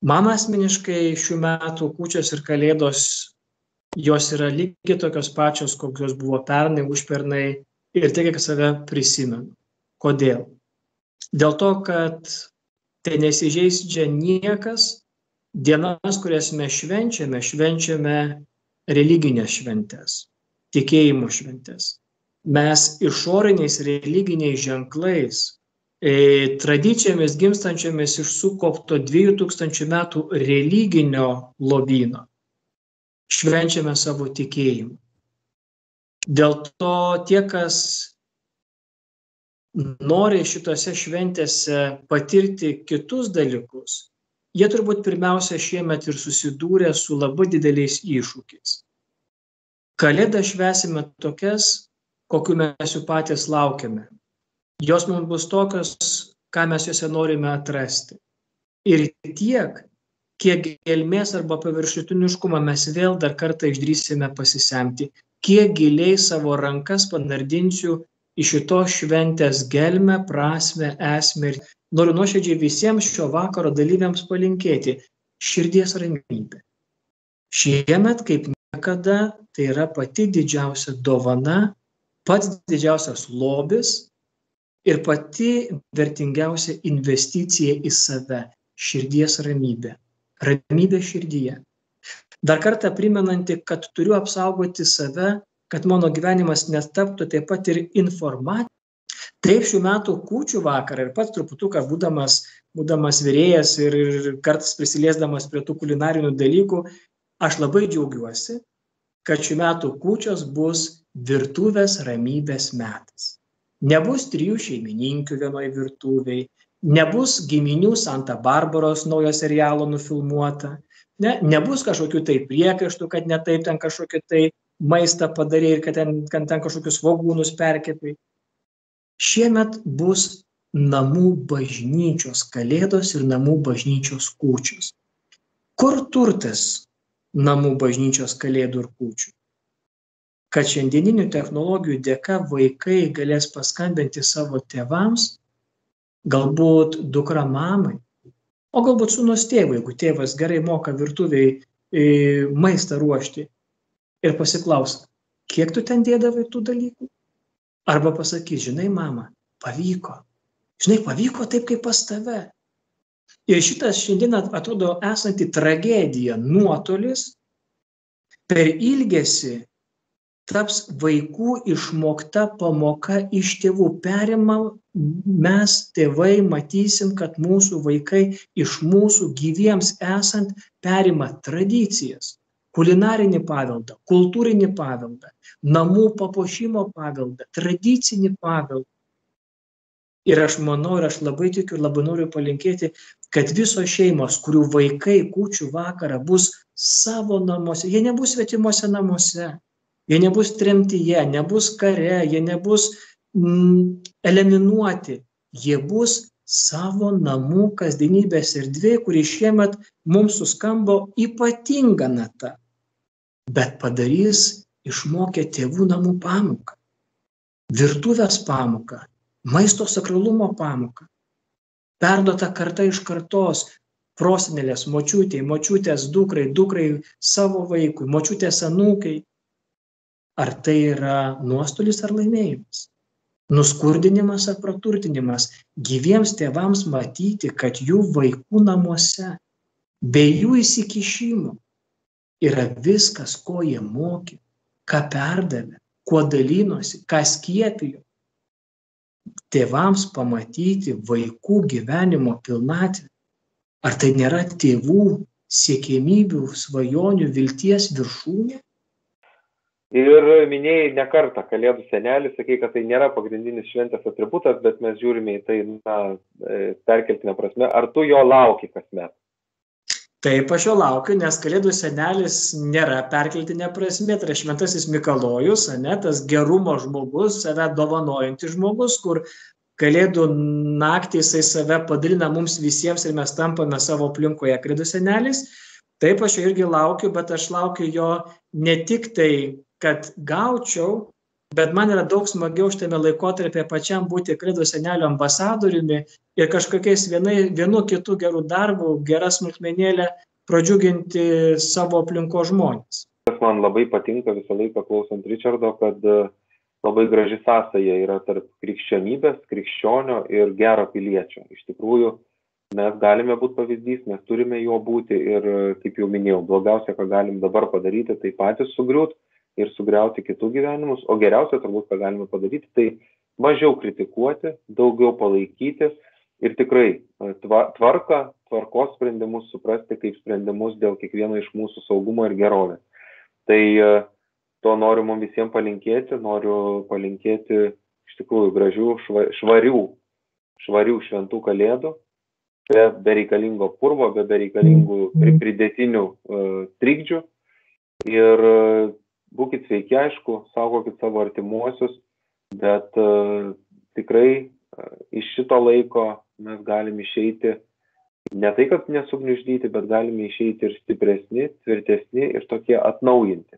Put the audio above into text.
Man asmeniškai šių metų kūčios ir kalėdos, jos yra lygiai tokios pačios, kokios buvo pernai, užpernai ir tai, kiek save prisimenu. Kodėl? Dėl to, kad tai nesižeidžia niekas, dienas, kurias mes švenčiame religinės šventes, tikėjimo šventes. Mes išoriniais religiniais ženklais, tradicijomis gimstančiomis iš sukaupto 2000 metų religinio lobyno švenčiame savo tikėjimą. Dėl to tie, kas nori šitose šventėse patirti kitus dalykus, jie turbūt pirmiausia šiemet ir susidūrė su labai dideliais iššūkiais. Kalėdas švęsime tokias, kokių mes jų patys laukiame. Jos mums bus tokios, ką mes juose norime atrasti. Ir tiek, kiek gelmės arba paviršutiniškumą mes vėl dar kartą išdrįsime pasisemti, kiek giliai savo rankas panardinsiu į šitos šventės gelmę, prasmę, esmę. Noriu nuoširdžiai visiems šio vakaro dalyviams palinkėti širdies ramybę. Šiemet, kaip niekada, tai yra pati didžiausia dovana, pats didžiausias lobis ir pati vertingiausia investicija į save – širdies ramybė. Ramybė širdyje. Dar kartą primenanti, kad turiu apsaugoti save, kad mano gyvenimas netaptų taip pat ir informacija. Taip šių metų kūčių vakarą ir pats truputuką būdamas virėjas ir kartais prisiliesdamas prie tų kulinarinių dalykų, aš labai džiaugiuosi, kad šių metų kūčios bus virtuvės ramybės metas. Nebus 3 šeimininkių vienoj virtuvėj, nebus giminių Santa Barbaros naujo serialo nufilmuota, nebus kažkokių tai priekaištų, kad ne taip ten kažkokį tai maistą padarė ir kad ten kažkokius svogūnus perkepė. Šiemet bus namų bažnyčios kalėdos ir namų bažnyčios kūčios. Kur turtas namų bažnyčios kalėdų ir kūčių? Kad šiandieninių technologijų dėka vaikai galės paskambinti savo tėvams, galbūt dukra mamai, o galbūt sūnus tėvui, jeigu tėvas gerai moka virtuviai maistą ruošti ir pasiklaus, kiek tu ten dėdavai tų dalykų? Arba pasakys, žinai, mama, pavyko. Žinai, pavyko taip, kaip pas tave. Ir šitas šiandien atrodo esanti tragedija, nuotolis, per ilgesį taps vaikų išmokta pamoka iš tėvų. Mes, tėvai, matysim, kad mūsų vaikai iš mūsų gyviems esant perima tradicijas, kulinarinį paveldą, kultūrinį paveldą, namų papuošimo paveldą, tradicinį paveldą. Ir aš manau, ir aš labai tikiu ir labai noriu palinkėti, kad visos šeimos, kurių vaikai kūčių vakarą bus savo namuose, jie nebus svetimuose namuose, jie nebus tremtyje, nebus kare, jie nebus eliminuoti, jie bus savo namų kasdienybės erdvė, kuri šiemet mums suskambo ypatinga nata, bet padarys išmokę tėvų namų pamoką, virtuvės pamoką, maisto sakralumo pamoką, perduota karta iš kartos, prosenelės močiutei, močiutės dukrai, dukrai savo vaikui, močiutės anūkai. Ar tai yra nuostolis ar laimėjimas? Nuskurdinimas ar praturtinimas? Gyviems tėvams matyti, kad jų vaikų namuose, be jų įsikišimo, yra viskas, ko jie mokė, ką perdavė, kuo dalinosi, ką skiepijo. Tėvams pamatyti vaikų gyvenimo pilnatvę. Ar tai nėra tėvų siekiamybių, svajonių, vilties viršūnė? Ir minėjai ne kartą Kalėdų senelį, sakai, kad tai nėra pagrindinis šventės atributas, bet mes žiūrime į tai perkeltinę prasme. Ar tu jo lauki kasmet? Taip, aš jo laukiu, nes Kalėdų senelis nėra perkeltinė prasme, tai yra šventasis Mikalojus, tas gerumo žmogus, save dovanojantis žmogus, kur Kalėdų naktį jisai save padalina mums visiems ir mes tampame savo aplinkoje Kalėdų senelis. Taip, aš jo irgi laukiu, bet aš laukiu jo ne tik tai, kad gaučiau, Bet man yra daug smagiau šitame laikotarpyje pačiam būti Kalėdų senelio ambasadoriumi ir kažkokiais vienu kitu gerų darbų, gera smulkmenėlė pradžiuginti savo aplinkos žmonės. Kas man labai patinka visą laiką klausant Richardo, kad labai graži sąsaja yra tarp krikščionybės, krikščionio ir gero piliečio. Iš tikrųjų, mes galime būti pavyzdys, mes turime juo būti ir, kaip jau minėjau, blogiausia, ką galim dabar padaryti, tai patys sugriūti ir sugriauti kitų gyvenimus, o geriausia turbūt, ką galime padaryti, tai mažiau kritikuoti, daugiau palaikyti ir tikrai tvarkos sprendimus suprasti kaip sprendimus dėl kiekvieno iš mūsų saugumo ir gerovės. Tai to noriu mums visiems palinkėti, noriu palinkėti iš tikrųjų gražių, švarių šventų kalėdų, be reikalingo purvo, be reikalingų pridėtinių trikdžių ir būkit sveiki, aišku, saugokit savo artimuosius, bet tikrai iš šito laiko mes galim išeiti, ne tai, kad nesugniuždyti, bet galime išeiti ir stipresni, tvirtesni ir tokie atnaujinti.